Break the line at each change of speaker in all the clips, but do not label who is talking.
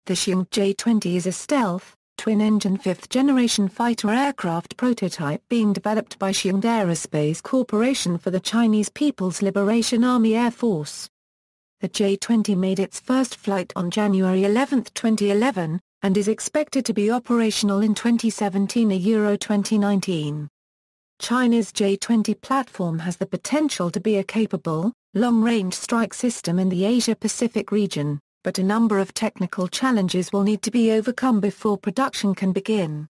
The Chengdu J-20 is a stealth, twin-engine fifth-generation fighter aircraft prototype being developed by Chengdu Aerospace Corporation for the Chinese People's Liberation Army Air Force. The J-20 made its first flight on January 11, 2011, and is expected to be operational in 2017-2019. China's J-20 platform has the potential to be a capable, long-range strike system in the Asia-Pacific region, but a number of technical challenges will need to be overcome before production can begin.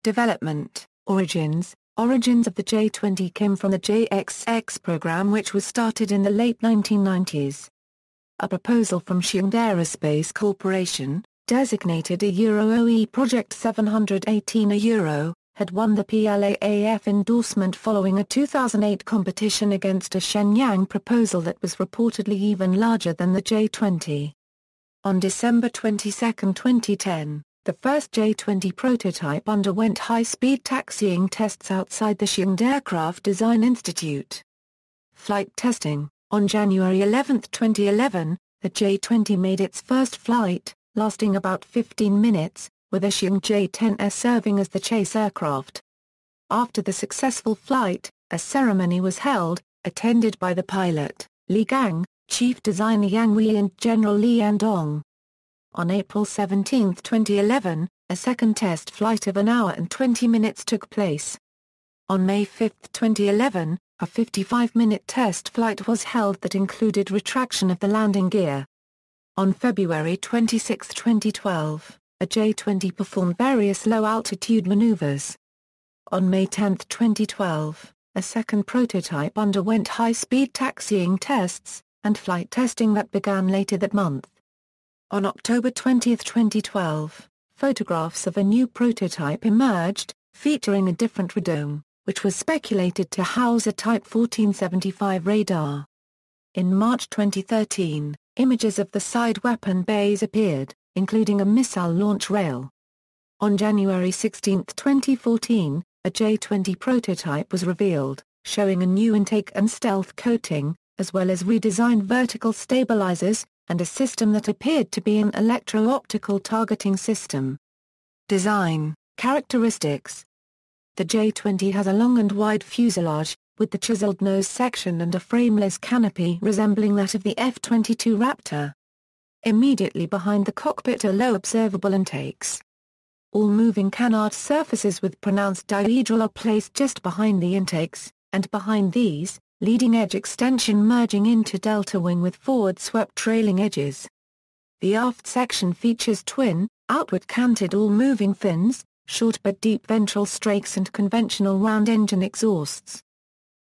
Development, Origins of the J-20 came from the JXX program, which was started in the late 1990s. A proposal from Chengdu Aerospace Corporation, designated a OE Project 718 had won the PLAAF endorsement following a 2008 competition against a Shenyang proposal that was reportedly even larger than the J-20. On December 22, 2010, the first J-20 prototype underwent high-speed taxiing tests outside the Chengdu Aircraft Design Institute. Flight testing. On January 11, 2011, the J-20 made its first flight, lasting about 15 minutes, with a Chengdu J-10 serving as the chase aircraft. After the successful flight, a ceremony was held, attended by the pilot, Li Gang, Chief Designer Yang Wei and General Li Andong. On April 17, 2011, a second test flight of 1 hour and 20 minutes took place. On May 5, 2011, a 55-minute test flight was held that included retraction of the landing gear. On February 26, 2012, a J-20 performed various low-altitude maneuvers. On May 10, 2012, a second prototype underwent high-speed taxiing tests, and flight testing that began later that month. On October 20, 2012, photographs of a new prototype emerged, featuring a different radome, which was speculated to house a Type 1475 radar. In March 2013, images of the side weapon bays appeared, including a missile launch rail. On January 16, 2014, a J-20 prototype was revealed, showing a new intake and stealth coating, as well as redesigned vertical stabilizers, and a system that appeared to be an electro-optical targeting system. Design, characteristics. The J-20 has a long and wide fuselage, with the chiseled nose section and a frameless canopy resembling that of the F-22 Raptor. Immediately behind the cockpit are low observable intakes. All moving canard surfaces with pronounced dihedral are placed just behind the intakes, and behind these, leading edge extension merging into delta wing with forward-swept trailing edges. The aft section features twin, outward canted all-moving fins, short but deep ventral strakes and conventional round engine exhausts.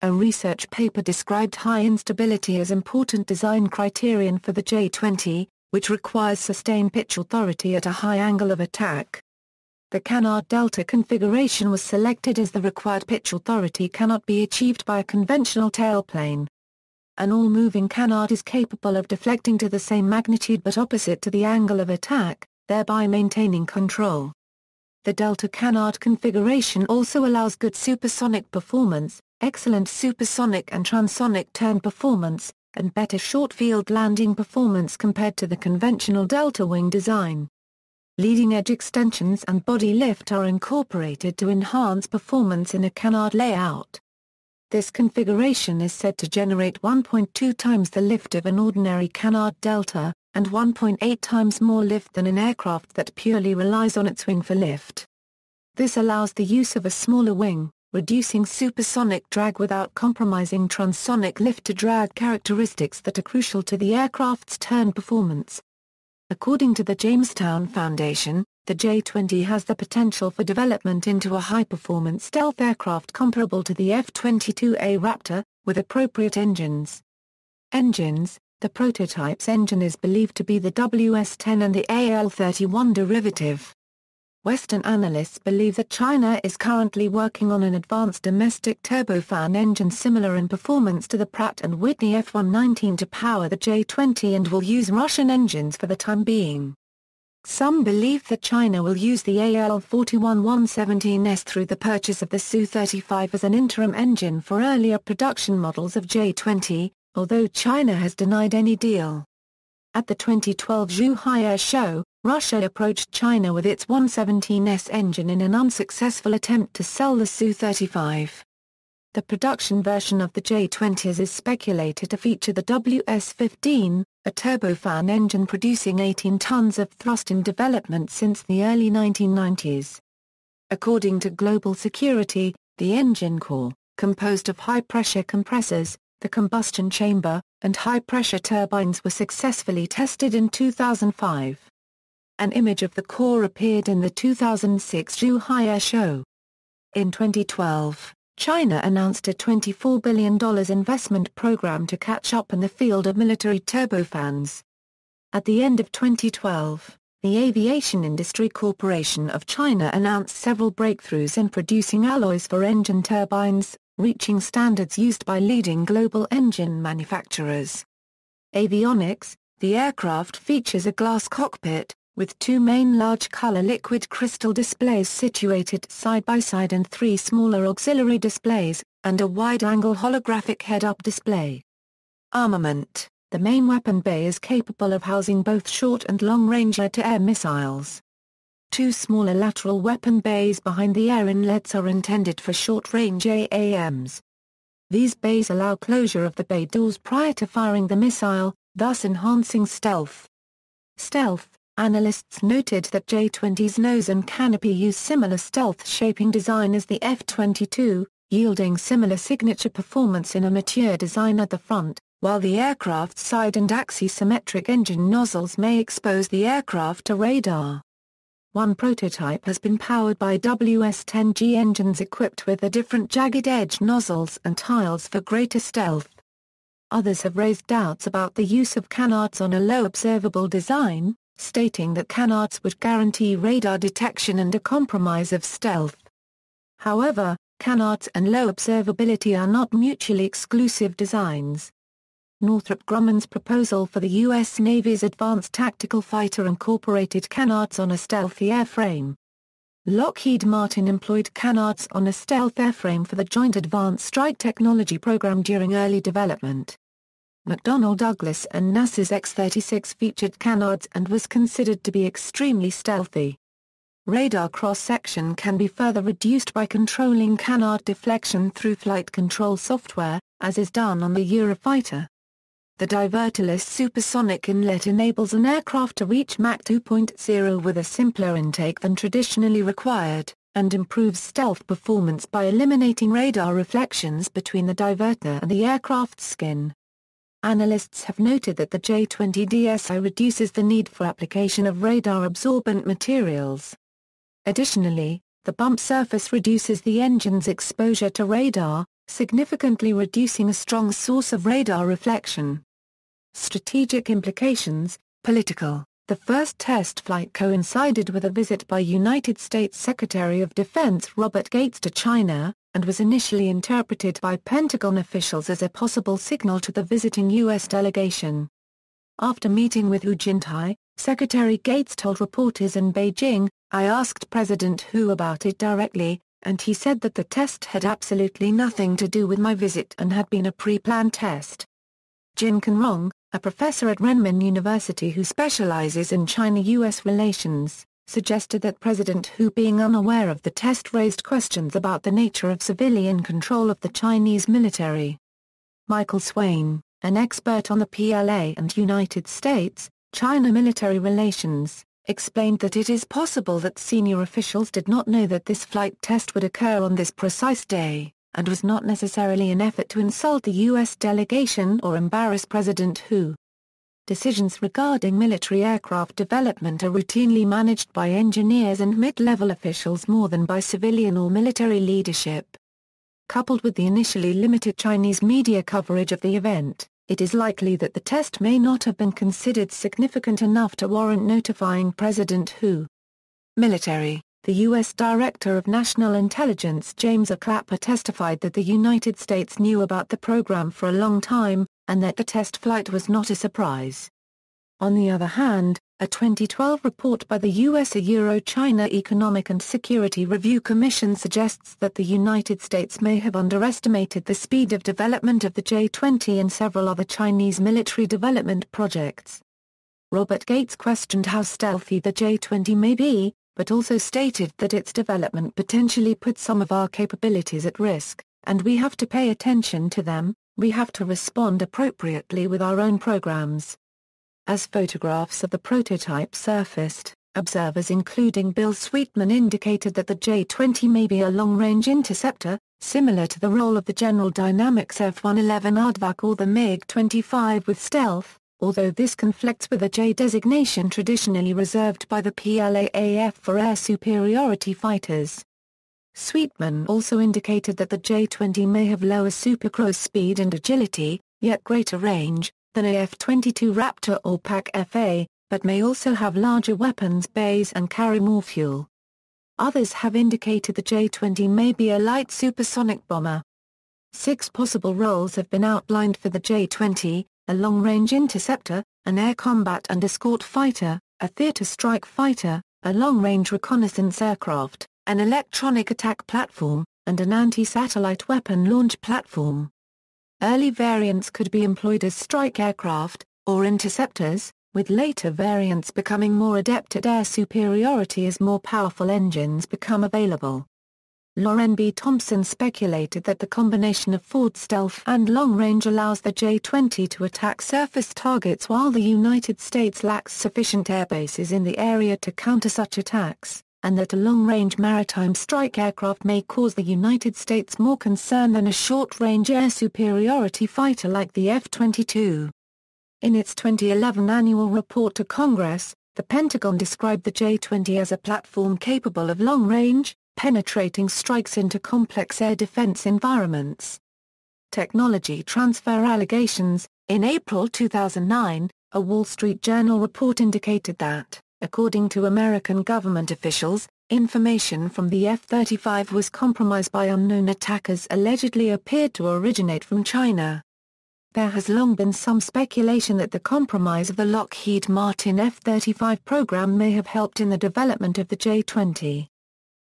A research paper described high instability as important design criterion for the J-20, which requires sustained pitch authority at a high angle of attack. The canard delta configuration was selected as the required pitch authority cannot be achieved by a conventional tailplane. An all-moving canard is capable of deflecting to the same magnitude but opposite to the angle of attack, thereby maintaining control. The delta canard configuration also allows good supersonic performance, excellent supersonic and transonic turn performance, and better short-field landing performance compared to the conventional delta wing design. Leading-edge extensions and body lift are incorporated to enhance performance in a canard layout. This configuration is said to generate 1.2 times the lift of an ordinary canard delta, and 1.8 times more lift than an aircraft that purely relies on its wing for lift. This allows the use of a smaller wing, reducing supersonic drag without compromising transonic lift-to-drag characteristics that are crucial to the aircraft's turn performance. According to the Jamestown Foundation, the J-20 has the potential for development into a high-performance stealth aircraft comparable to the F-22A Raptor, with appropriate engines. Engines. The prototype's engine is believed to be the WS-10 and the AL-31 derivative. Western analysts believe that China is currently working on an advanced domestic turbofan engine similar in performance to the Pratt & Whitney F-119 to power the J-20 and will use Russian engines for the time being. Some believe that China will use the AL-41-117S through the purchase of the Su-35 as an interim engine for earlier production models of J-20, although China has denied any deal. At the 2012 Zhuhai Air Show, Russia approached China with its 117S engine in an unsuccessful attempt to sell the Su-35. The production version of the J-20s is speculated to feature the WS-15, a turbofan engine producing 18 tons of thrust in development since the early 1990s. According to Global Security, the engine core, composed of high-pressure compressors, the combustion chamber, and high-pressure turbines were successfully tested in 2005. An image of the core appeared in the 2006 Zhuhai Air Show. In 2012, China announced a $24 billion investment program to catch up in the field of military turbofans. At the end of 2012, the Aviation Industry Corporation of China announced several breakthroughs in producing alloys for engine turbines, reaching standards used by leading global engine manufacturers. Avionics, the aircraft features a glass cockpit, with two main large-color liquid crystal displays situated side by side and three smaller auxiliary displays, and a wide-angle holographic head-up display. Armament: the main weapon bay is capable of housing both short and long-range air-to-air missiles. Two smaller lateral weapon bays behind the air inlets are intended for short-range AAMs. These bays allow closure of the bay doors prior to firing the missile, thus enhancing stealth. Analysts noted that J-20's nose and canopy use similar stealth shaping design as the F-22, yielding similar signature performance in a mature design at the front, while the aircraft's side and axisymmetric engine nozzles may expose the aircraft to radar. One prototype has been powered by WS-10G engines equipped with a different jagged edge nozzles and tiles for greater stealth. Others have raised doubts about the use of canards on a low observable design, stating that canards would guarantee radar detection and a compromise of stealth. However, canards and low observability are not mutually exclusive designs. Northrop Grumman's proposal for the U.S. Navy's Advanced Tactical Fighter incorporated canards on a stealthy airframe. Lockheed Martin employed canards on a stealth airframe for the Joint Advanced Strike Technology program during early development. McDonnell Douglas and NASA's X-36 featured canards and was considered to be extremely stealthy. Radar cross-section can be further reduced by controlling canard deflection through flight control software, as is done on the Eurofighter. The diverterless supersonic inlet enables an aircraft to reach Mach 2.0 with a simpler intake than traditionally required, and improves stealth performance by eliminating radar reflections between the diverter and the aircraft's skin. Analysts have noted that the J-20 DSI reduces the need for application of radar-absorbent materials. Additionally, the bump surface reduces the engine's exposure to radar, significantly reducing a strong source of radar reflection. Strategic implications: political. The first test flight coincided with a visit by United States Secretary of Defense Robert Gates to China, and was initially interpreted by Pentagon officials as a possible signal to the visiting U.S. delegation. After meeting with Hu Jintao, Secretary Gates told reporters in Beijing, "I asked President Hu about it directly, and he said that the test had absolutely nothing to do with my visit and had been a pre-planned test." Jin Kanrong, a professor at Renmin University who specializes in China-U.S. relations, suggested that President Hu being unaware of the test raised questions about the nature of civilian control of the Chinese military. Michael Swain, an expert on the PLA and United States, China military relations, explained that it is possible that senior officials did not know that this flight test would occur on this precise day, and was not necessarily an effort to insult the U.S. delegation or embarrass President Hu. Decisions regarding military aircraft development are routinely managed by engineers and mid-level officials more than by civilian or military leadership. Coupled with the initially limited Chinese media coverage of the event, it is likely that the test may not have been considered significant enough to warrant notifying President Hu. Military. The U.S. Director of National Intelligence James A. Clapper testified that the United States knew about the program for a long time, and that the test flight was not a surprise. On the other hand, a 2012 report by the U.S.-China Economic and Security Review Commission suggests that the United States may have underestimated the speed of development of the J-20 and several other Chinese military development projects. Robert Gates questioned how stealthy the J-20 may be, but also stated that its development potentially puts some of our capabilities at risk, and we have to pay attention to them. We have to respond appropriately with our own programs. As photographs of the prototype surfaced, observers including Bill Sweetman indicated that the J-20 may be a long-range interceptor, similar to the role of the General Dynamics F-111 Aardvark or the MiG-25 with stealth, although this conflicts with the J designation traditionally reserved by the PLAAF for air superiority fighters. Sweetman also indicated that the J-20 may have lower supercruise speed and agility, yet greater range, than a F-22 Raptor or PAC-FA, but may also have larger weapons bays and carry more fuel. Others have indicated the J-20 may be a light supersonic bomber. 6 possible roles have been outlined for the J-20, a long-range interceptor, an air combat and escort fighter, a theater strike fighter, a long-range reconnaissance aircraft, an electronic attack platform, and an anti-satellite weapon launch platform. Early variants could be employed as strike aircraft, or interceptors, with later variants becoming more adept at air superiority as more powerful engines become available. Lauren B. Thompson speculated that the combination of forward stealth and long range allows the J-20 to attack surface targets while the United States lacks sufficient airbases in the area to counter such attacks, and that a long-range maritime strike aircraft may cause the United States more concern than a short-range air superiority fighter like the F-22. In its 2011 annual report to Congress, the Pentagon described the J-20 as a platform capable of long-range, penetrating strikes into complex air defense environments. Technology transfer allegations. In April 2009, a Wall Street Journal report indicated that, according to American government officials, information from the F-35 was compromised by unknown attackers allegedly appeared to originate from China. There has long been some speculation that the compromise of the Lockheed Martin F-35 program may have helped in the development of the J-20.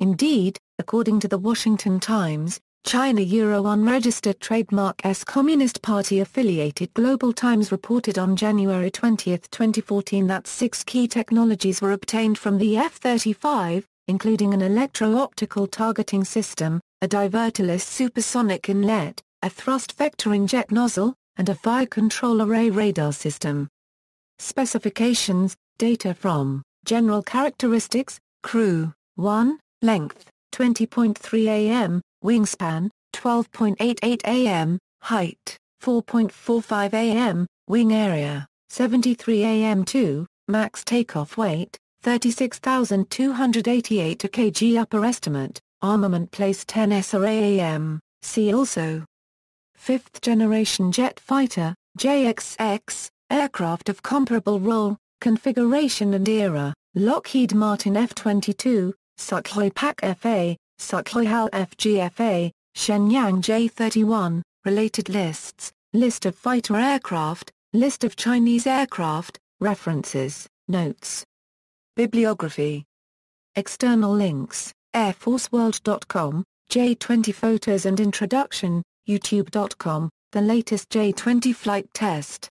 Indeed, according to the Washington Times, China unregistered trademark S Communist Party-affiliated Global Times reported on January 20, 2014 that 6 key technologies were obtained from the F-35, including an electro-optical targeting system, a diverterless supersonic inlet, a thrust vectoring jet nozzle, and a fire control array radar system. Specifications, data from, General Characteristics, Crew, 1, Length, 20.3 am, Wingspan, 12.88 am, Height, 4.45 am, Wing Area, 73 am 2, Max Takeoff Weight, 36,288 kg Upper Estimate, Armament Place 10 SRA am, see also. 5th Generation Jet Fighter, JXX, aircraft of comparable role, configuration and era, Lockheed Martin F-22, Sukhoi PAC-FA, Sukhoi HAL-FGFA, Shenyang J-31, related lists, list of fighter aircraft, list of Chinese aircraft, references, notes. Bibliography. External links, airforceworld.com, J-20 photos and introduction, youtube.com, the latest J-20 flight test.